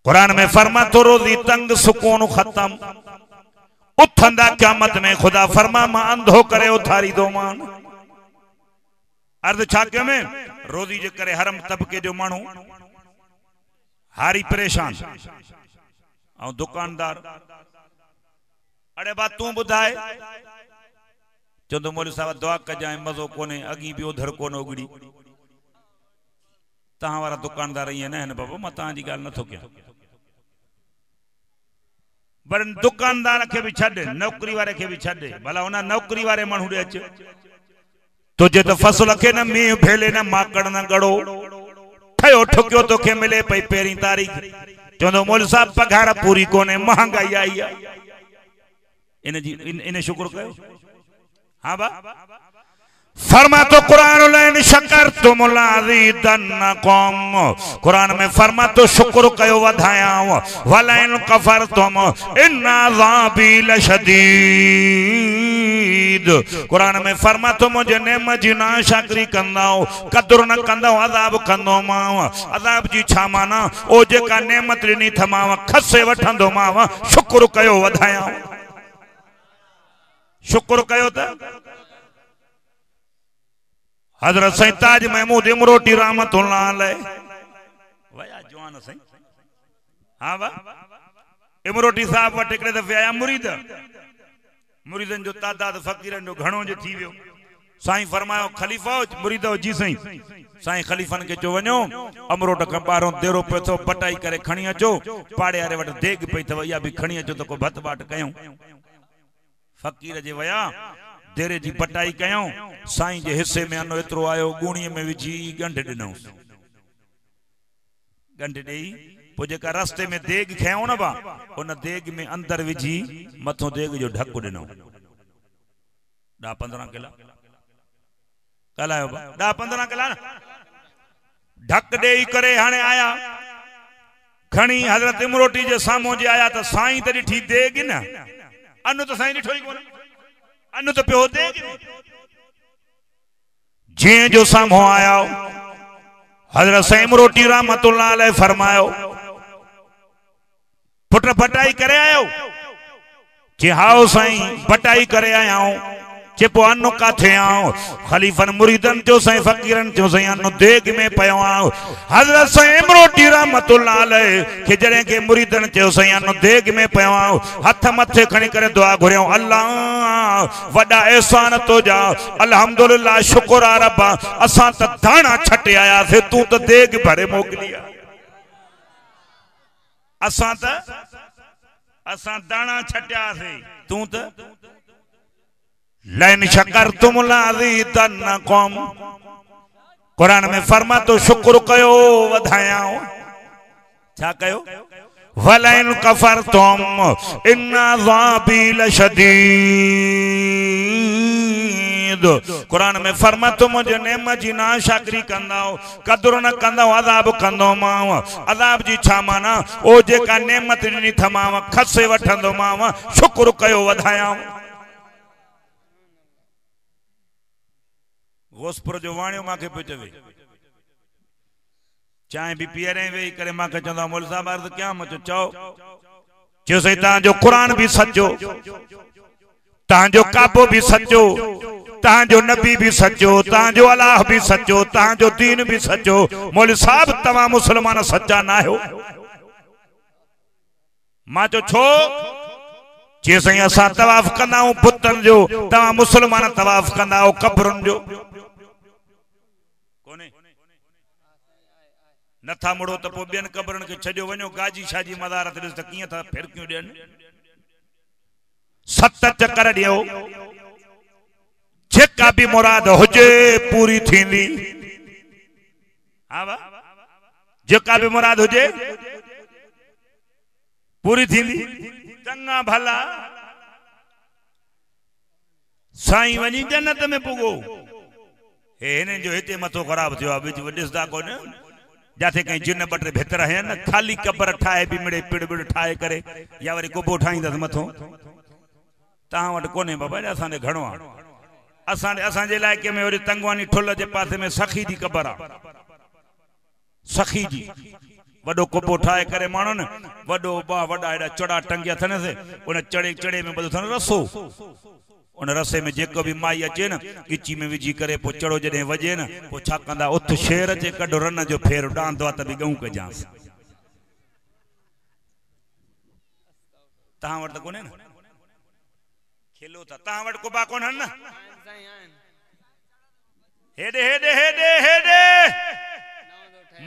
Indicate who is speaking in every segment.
Speaker 1: कुरान में फरमा तो रोजी तंग सुकून खत्म उथंदा क़यामत में खुदा फरमा मां अंधो करे उथारी दो मान अर्ध छा के में रोजी जे करे हरम तबके जो मानू हारी परेशान और दुकानदार अरे बात तू बुधाए चंदो मौलवी साहब दुआ कजाए मजो कोने अगी भी उधर कोन उगड़ी तहां वाला दुकानदार ये न बाबा मैं तहां जी गाल न थो क्या पर दुकानदार के भी छड़े नौकरी वाले के भी छड़े भला उना नौकरी वाले मानू दे अच तुझे तो फसल के न मी भेले न माकड़ न गड़ो ठयो ठुकियो तो के मिले पई पेरी तारीख चंदो मौलवी साहब पगार पूरी कोने महंगाई आई इन शुक्र कयो हाँ बा फरमा तो कुरान लैन शकर तुम लाज़ीदन्नकुम कुरान में फरमा तो शुक्र कयो वधाया वलैन कफर तुम इन्ना अज़ाबी लशदीद कुरान में फरमा तो मुझे नेमत जी ना शाकरी कंदाओ कदर न कंदाओ अज़ाब कंदो माव अज़ाब जी छा माना ओ जेका नेमत ॾिनी थमाव खसे वठंदो माव शुक्र कयो वधाया शुक्र कयो त हजरत सईं ताज महमूद इमरोटी रहमतुल्लाह अलैह वया जवान सईं हां बा इमरोटी साहब वट हिकड़े दफे आया मुरीदन जो तादाद फकीरन जो घणो जे थी वियो साईं फरमायो खलीफा मुरीद जी साईं साईं खलीफन के चो वञो अमरोट खां ॿाहिरों देरो पियो थो पटाई करे खणी अचो पाड़े वारे वट देग पई अथव इहा बि खणी अचो त को भत बाट कयूं फकीर जे वया देरे जी पटाई कयूं साईं जे हिस्से में अनो एतिरो आयो गुणीअ में विझी गंढ ॾिनऊं गंढ ॾेई पोइ जेका रस्ते में देग खयूं न बा उन देग में अंदर विझी मथों देग जो ढक ॾिनऊं 10-15 किला कलायो बा 10-15 किला न ढक ॾेई करे हाणे आया खणी हज़रत इमरोटी जे साम्हूं जे आया त साईं त ॾिठी देग न अनु तो साईं ॾिठो ई कोन अनु तो पियो देग जीअं जो साम्हूं आया हज़रत साईं इमरोटी रहमतुल्लाह अलैह फरमायो पुट पटाई करे आयो जे हाओ साईं पटाई करे आया जे पो अनु काथे आओ खलीफन मुरीदन जो साईं फकीरन जो साईं अनु देग में पयो आओ हज़रत साईं इमरोटी रहमतुल्लाह अलैह के जरे के मुरीदन जो साईं अनु देग में पयो आओ हथ मथे खणी करे दुआ घुरियो अल्लाह वडा एहसान तो जा अल्हम्दुलिल्लाह शुक्र आ रब्बा असा त दाना छटे आया थे तू तो देग भरे मोकलिया असा दाना छटिया थे तू तो लैन शकरतुम लाज़ीदन्नकुम कुरान में फरमा तो शुक्र कयो वधाया छा कयो वलैन कफरतुम इन्ना अज़ाबी लशदीद कुरान में फरमा तो मुझे नेमत जी ना शाकरी कंदाओ कदर न कंदाओ अज़ाब कंदो माव अज़ाब जी छा माना ओ जेका नेमत ॾिनी थमाव खसे वठंदो माव शुक्र कयो वधाया गोसपुर जो वाणियो मांखे पियो चवे चाय भी पीअरे वेही करे मांखे चवंदा मौलवी साहब अर्ज़ कयां मां चयो चयो साईं तव्हांजो क़ुरान भी सचो तव्हांजो काबो भी सचो तव्हांजो नबी भी सचो तव्हांजो अलाह भी सचो तव्हांजो दीन भी सचो मौलवी साहब तव्हां मुसलमान सच्चा न आहियो मां चयो छो जे साईं असां तवाफ़ कंदा आहियूं बुतन जो तव्हां मुसलमान तवाफ़ कंदा आहियो कब्रुनि जो नथा मुड़ो तो पोइ ॿियनि कब्रनि खे छॾियो वञो गाजी शाजी मदारत ॾिस त कीअं था फिरकियूं ॾियनि 7 चकर ॾियो जेका भी मुराद हुजे पूरी थींदी हा वा जेका भी मुराद हुजे पूरी थींदी चंगा भला साईं वञी जन्नत में पुगो हे हिननि जो हिते मथो ख़राब थियो आहे ॾिसंदा कोन जाते कहीं जिन बटे भितर है न खाली कबर ठाए भी मिड़े पिड़ पिड़ ठाए करे या वरी कुबो ठाईंदस मथो तहां वट कोने बाबा असांजे घणो आहे असांजे इलाइके में वरी तंगवानी ठुल जे पासे में सखी जी कबर आ सखी जी वडो कुबो ठाए करे मानो न वडो बा वडा एडा चड़ा टंगिया थने से उन चढ़े चढ़े में बदो थने रसो उन रसे में जेको भी माई अचे न गिची में विझी करे पो चढ़ो जडे वजे न पो छा कंदा उथ शेर जे कढो रन जो फेर डांदो त भी गऊ के जांस ता वट कोने न खेलो था ता वट कुबा कोन न हेडे हेडे हेडे हेडे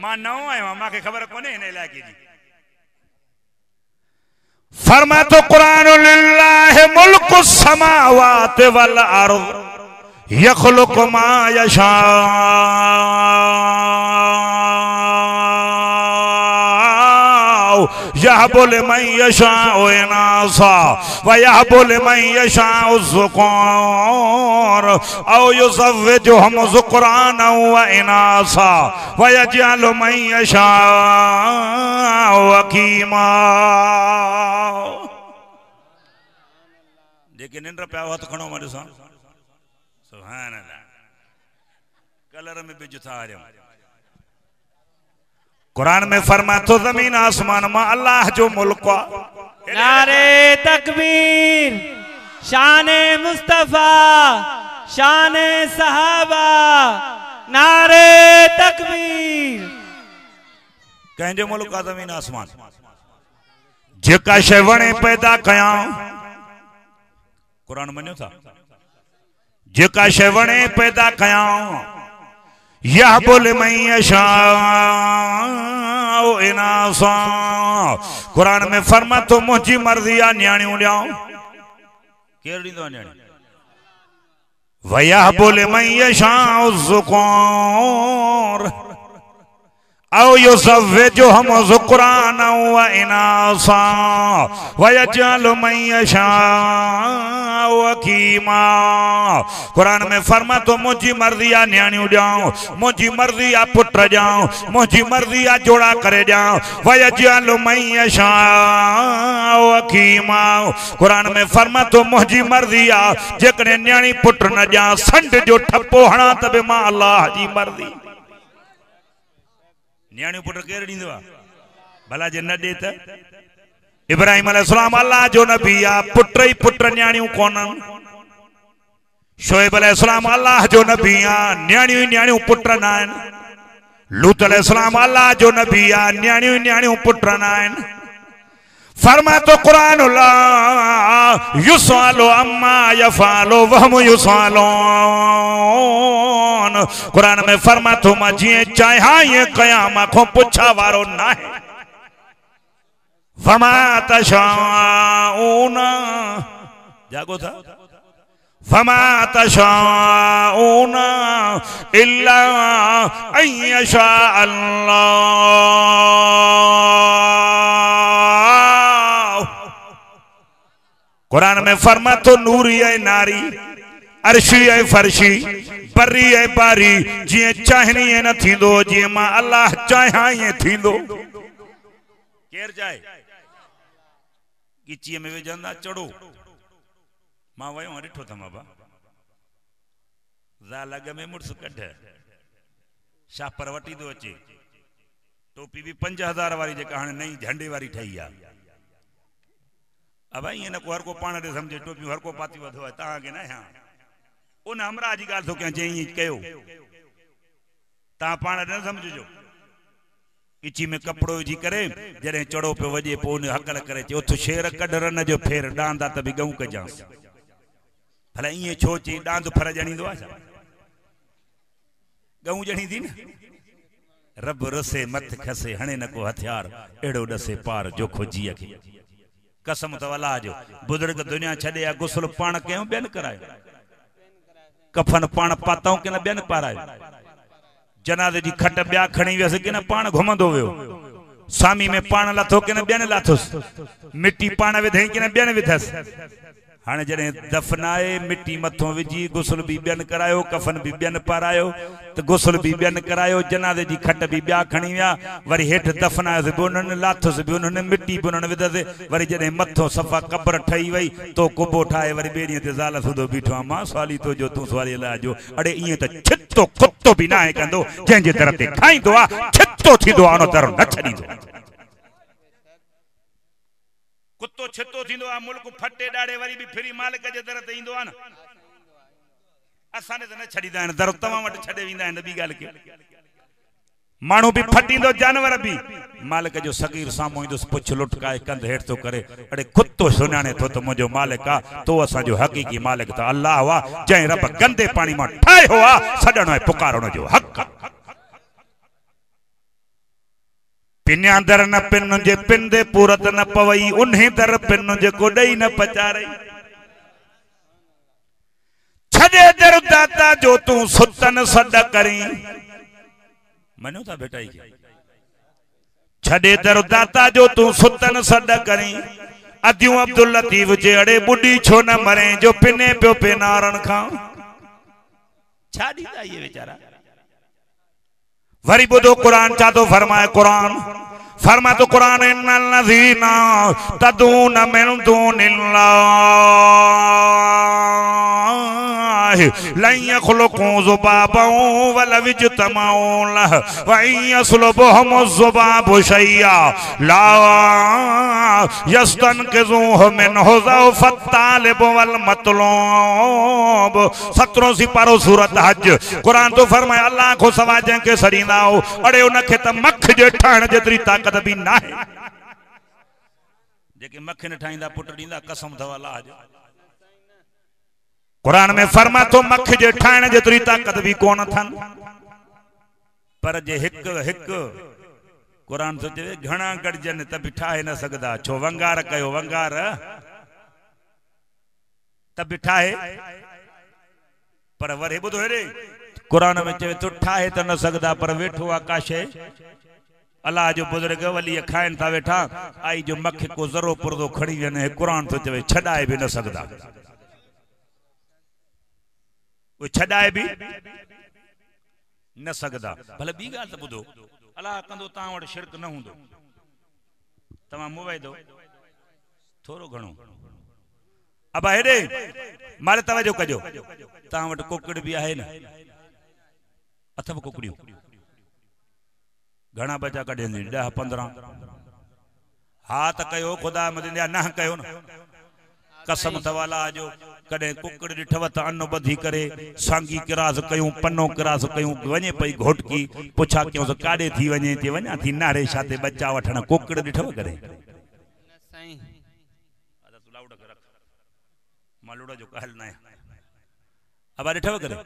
Speaker 1: मां नओ आयो मां के खबर कोने इन इलाके जी फरमा तो कुरान लिल्लाहि मुल्कु समावाति वल अर्द यखलुकु मा यशा यहबु लिमन यशाउ इनासा व यहबु लिमन यशाउ ज़ुकुर औ युज़व्विजुहुम ज़ुकुराना व इनासा व यजअलु मन यशाउ अकीमा जेके निंड पिया हथ खणो मां ॾिसां सुभान अल्लाह कलर में भी जुथा आ कुरान में फरमा तो जमीन आसमान में अल्लाह जो मुल्क
Speaker 2: नारे तकबीर शाने मुस्तफा शाने सहाबा नारे तकबीर
Speaker 1: कंहिंजो मुल्क आहे जमीन आसमान जेका शइ वणे पैदा कया कुरान मञो था जेका शइ वणे पैदा कया यहबु लिमन यशाउ इनासा कुरान में फरमा तो मुंहिंजी मर्ज़ी आ न्याणियूं ॾियां केरु ॾींदो न्याणी व यहबु लिमन यशाउ ज़ुकुर औ युज़व्विजुहुम ज़ुकुराना व इनासा व यजअलु मन यशाउ अकीमा कुरान में फरमा तो मुंहिंजी मर्ज़ी आ न्याणियूं ॾियां मुंहिंजी मर्ज़ी आ पुट ॾियां मुंहिंजी मर्ज़ी आ जोड़ा करे ॾियां व यजअलु मन यशाउ अकीमा कुरान में फरमा तो मुंहिंजी मर्ज़ी आ जेकॾहिं न्याणी पुट न ॾियां संड जो ठप्पो हणा त बि मां अल्लाह जी मर्ज़ी न्याणी पुट केरु ॾींदो आहे भला जे न ॾे त इब्राहिम अलैहिस्सलाम अल्लाह जो नबी आ पुट ई पुट न्याणियूं कोन्हनि शोएब अलैहिस्सलाम अल्लाह जो नबी आ न्याणियूं ई न्याणियूं पुट न आहिनि लूत अलैहिस्सलाम अल्लाह जो नबी आ न्याणियूं ई न्याणियूं पुट न आहिनि फरमा तो कुरान ला युसअलु अम्मा यफअलु वहम युसअलून कुरान में फरमा तो मां जिए चाहा ये कयाम को पुछा वारो ना है फमा तशाऊन जागो था फमा तशाऊन इल्ला अन यशा अल्लाह कुरान में फरमा तो नूरी है नारी अर्शी है फर्शी बरी है बारी जिए चाहनी है न थींदो जिए मां अल्लाह चाहा ये थींदो केर जाए गिची में विझंदा चढ़ो मां वयो ॾिठो था बाबा ज़ाल अॻ में मुड़स कढ शापर वठी थो अचे टोपी भी 5000 वारी जेका हाणे नई झंडे वारी ठही आहे अब ईअं न को हर को पाण ॾे सम्झे टोपी हर को पाती वधो आहे तव्हांखे न हाँ उन हमरा जी ॻाल्हि थो कयां चई कयो तव्हां पाण न सम्झिजो इची में कपड़ो विझी करे जॾहिं चढ़ो पियो वॼे पोइ उन हकल करे चए उथ शेर कढ रन जो फेर डांदा त बि गऊं कजांसि भला ईअं छो चई डांद फर ॼणींदो आहे छा गऊं ॼणी थी न रब रसे मथ खसे हणे न को हथियार अहिड़ो ॾसे पार जोखो जीअ खे कसम अथव अलाह जो बुज़ुर्ग दुनिया छॾे आ गुस्ल पाण कयूं ॿियनि करायो कफन पाण पाताऊं कि न ॿियनि पारायो जनाज़े जी खट ॿिया खणी वियसि कि न पाण घुमंदो वियो सामी में पाण लथो कि न ॿियनि लाथुसि मिट्टी पाण विधई कि न ॿियनि विधसि हाँ जड़े दफनाए मिट्टी मथों विझी गुसल भी बियन करायो कफन भी बियन पारायो तो गुसल भी बियन करायो जनाजे जी खट भी बिया खणी विया वरी हेठ दफनायो से उन्होंने लाथो से भी उन्होंने मिट्टी भी उन्होंने विधसे वरी जड़े मथों सफा कब्र ठही वई तो कुबो ठाए वरी बेड़िए ते ज़ाल सुधो बीठो मां सवाली तो जो तू सवाली ला जो अड़े इए तो छितो कुत्तो भी ना है कंदो जंहिंजे दर ते खाईंदो आ छितो थींदो आ उन दर न छॾींदो कुत्तो छितो थींदो आ मुल्क फटे डाड़े वरी भी फिरी मालिक जे दर ते ईंदो आ न असां ने त न छॾींदा आहिनि दर तव्हां वटि छॾे वेंदा आहिनि ॿी ॻाल्हि के माण्हू भी फटींदो जानवर भी मालिक जो सगीर साम्हूं ईंदुसि पुछ लुटकाए कंध हेठ थो करे अड़े कुत्तो सुञाणे थो त मुंहिंजो मालिक आ तो असांजो हक़ीक़ी मालिक त अल्लाह हुआ जंहिं रब गंदे पाणी मां ठाहियो आ सॾणो ऐं पुकारणो जो हक़ पिन्या दर न पिन जे पिन दे पूरत न पवई उन्हें दर पिन जे को ॾेई न पचारई छॾे दर दाता जो तू सुतन सॾ करी मनो था बेटा छॾे दर दाता जो तू सुतन सॾ करी अदियूं अब्दुल लतीफ जे अड़े बुढ़ी छो न मरे जो पिने पियो पेनारन खां छा ॾींदा इहे वीचारा वरी बुधो कुरान चा तो फरमाए कुरान फरमा तो कुरान इन्नल लज़ीना तदून मिन दुनिल्लाहि लन यख़्लुक़ू ज़ुबाबन वलव इज्तमऊ लह व इन यसलुबहुम ज़ुबाबु शय्यन ला यस्तनक़िज़ूहु मिन्हु ज़अफ़त तालिब वल मतलूब 17 सिपारो सूरत हज कुरान तो फरमाए अल्लाह को सवा जंहिंखे सड़ींदा हो अड़े उनखे त मख जे ठाहिण जेतिरी ताक़त भी ना है जेके मख न ठाहींदा पुट ॾींदा कसम अथव अल्लाह जो कुरान में फरमा तो मख जे ठाहिण जेतिरी ताक़त भी कोन अथनि पर जे हिक हिक कुरान तो चवे घणा गॾजनि त बि ठाहे न सघंदा छो वंगार कयो वंगार त बि ठाहे पर वरी ॿुधो हेॾे कुरान में चवे तो ठाहे त न सघंदा पर वेठो आकाशे अल्लाह जो बुजुर्ग वली खाइन था वेठा आई जो मख को ज़रो पुरदो खड़ी वने कुरान तो चवे छडाए भी न सकदा वो छडाए भी न सकदा भले बी गाल त बुधो अल्लाह कंदो ता वट शिरक न हुंदो तमा मोबाइल दो थोरो घणो अब हेडे मारे तवजो कजो ता वट कोकड़ भी आहे न अथव कोकड़ियो घणा बचा कढे 10-15 हाथ कयो खुदा मदद न कयो न कसम थवाला जो कदे कुकड़ दिठव त अन्न बधी करे सांगी किरास कयूं पन्नो किरास कयूं वने पई घोटकी पुछा क्यों स काडे थी वने ते वना थी नारे साथे बच्चा वठण कुकड़ दिठव करे सही आदा तू लाउड कर मालूड़ा जो कहल ना अब दिठव करे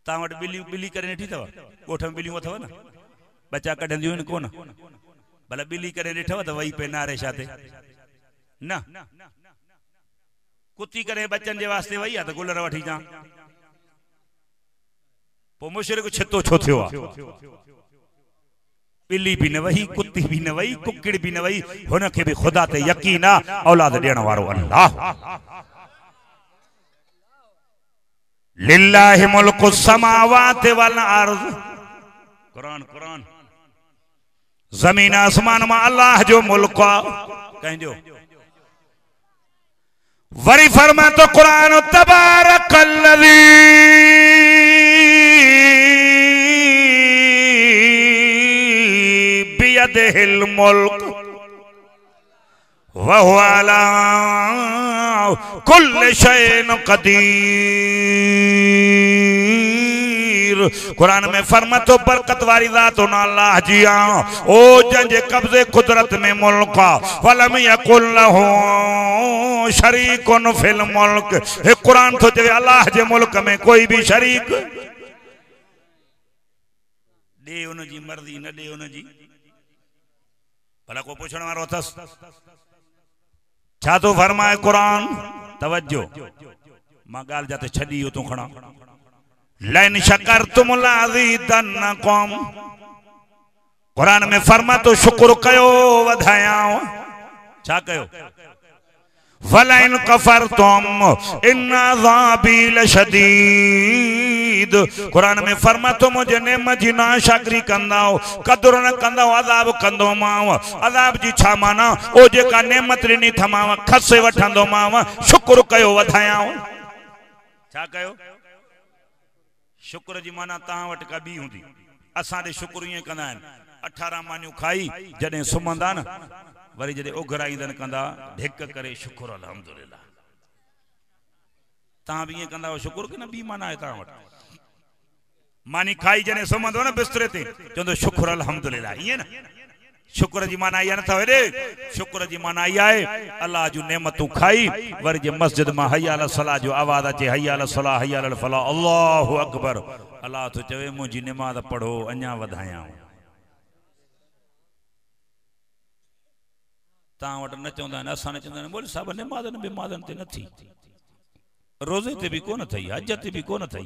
Speaker 1: ता वट बिली करे नठी थव कोठ में बिलियूं अथव न बच्चा कढंदियूं न कोन भला बिली करे दिठव त वही पे नारे साथे न कुत्ती करे बच्चन जे वास्ते वही आ त गुलर वठी जा पो मुशरिक छितो छो थियो आ बिल्ली भी न वही कुत्ती भी न वही कुकड़ भी न वही हुन के भी खुदा ते यकीन आ औलाद देण वारो अल्लाह लिल्लाहि मुल्कु समावाति वल अर्ज़ कुरान कुरान जमीन आसमान में अल्लाह जो मुल्क आ कहजो वरी फरमा तो कुरान तबारकल्लज़ी बियदिहिल मुल्क व हुवा अला कुल्लि शैइन कदीर कुरान में फरमातो बरकत वाली जात अल्लाह जी ओ जंजे कब्जे कुदरत में मुल्क वलम यकुल लहू शरीकुन फिल मुल्क हे कुरान तो चवे अल्लाह जे मुल्क में कोई भी शरीक दे उन जी मर्जी न दे उन जी भला को पूछण वारो अथस छा तो फरमाए कुरान तवज्जो मां गाल जाते छडी हो तो खणा लैन शकरतुम लाज़ीदन्नकुम कुरान में फरमा तो शुक्र कयो वधाया छा कयो वलइन कफरतुम इन अज़ाबी लशदीद। कुरान में फरमा तो मुझे नेमत जी नाशाकरी कंदाओ, कदर न कंदाओ, अज़ाब कंदो माव। अज़ाब जी छा माना? ओ जेका नेमत ॾिनी थमाव खसे वठंदो माव, शुक्र कयो वधायाओ। छा कयो? शुक्र जी माना तहां वटि का ॿी हूंदी। असां ॾे शुक्र ईअं कंदा आहिनि, 18 मानियूं खाई जॾहिं सुम्हंदा न, वरी जॾहिं उघराईंदन कंदा ढिक करे शुक्र अल्हम्दुलिल्लाह। तहां बि ईअं कंदा हो शुक्र की न ॿी माना आहे तहां वटि? मानी खाई जॾहिं सुम्हंदो न बिस्तरे ते चवंदो शुक्र अल्हम्दुलिल्लाह, ईअं न? शुक्र जी माना इहा नथव हेॾे, शुक्र जी माना इहा आहे अल्लाह जूं नेमतूं खाई वरी जे मस्जिद मां हय्या अल सलाह जो आवाज़ अचे, हय्या अल सलाह हय्या अल फलाह, अल्लाहु अकबर, अल्लाह तो चवे मुंहिंजी निमाज़ पढ़ो अञा वधायां। तहां वटि न चवंदा आहिनि, असां न चवंदा आहिनि, बोले साहब निमाज़ बिमाज़नि ते न थी, रोज़े ते बि कोन थई, हज ते बि कोन थई,